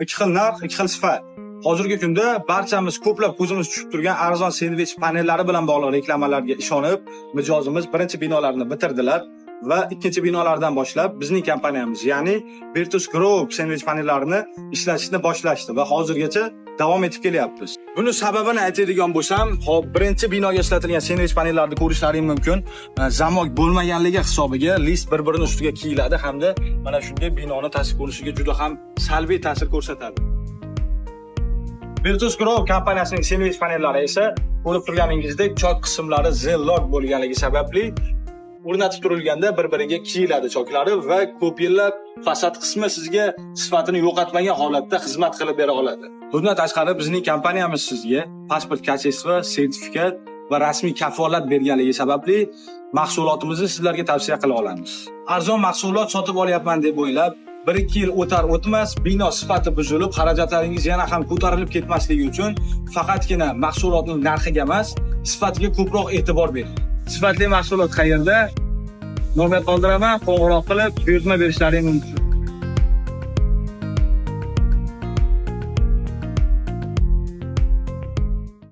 ikki xil narx, ikki xil sifat. Hozirgi kunda barchamiz ko'plab ko'zimiz tushib turgan arzon sendvich panellari bilan bog'liq reklamalarga ishonib, mijozimiz birinchi binolarni bitirdilar va ikkinchi binolardan boshlab bizning kompaniyamiz, ya'ni Virtus Group sendvich panellarini ishlatishni boshlashdi va hozirgacha davom etib kelyapmiz. Buni sababini aytadigan bo'lsam, hop birinchi binoga ishlatilgan sendvich panellarni ko'rishlaring mumkin. Zamok bo'lmaganligi hisobiga list bir-birini ustiga kiyiladi hamda mana shunday binoni tashqi ko'rinishiga juda ham salbiy ta'sir ko'rsatadi. Virtus Group kompaniyasining sendvich panellari esa ko'rib turganingizdek chok qismlari Z-lock bo'lganligi sababli o'rnatib turilganda bir-biriga kiyiladi choklari va ko'p yillar fasad qismi sizga sifatini yo'qotmagan holatda xizmat qilib bera oladi. Bundan tashqari bizning kompaniyamiz sizga pasport kachesi, sertifikat va rasmiy kafolat berganligi sababli mahsulotimizni sizlarga tavsiya qila olamiz. Arzon mahsulot sotib olyapman deb o'ylab 1-2 yil o'tar o'tmas bino sifati buzilib, xarajatlaringiz yana ham ko'tarilib ketmasligi uchun faqatgina mahsulotning narxiga emas, sifatiga ko'proq e'tibor bering. Sifatli mahsulot qayerda? Nomer qoldiraman, qo'ng'iroq qilib buyurtma berishlaring mumkin.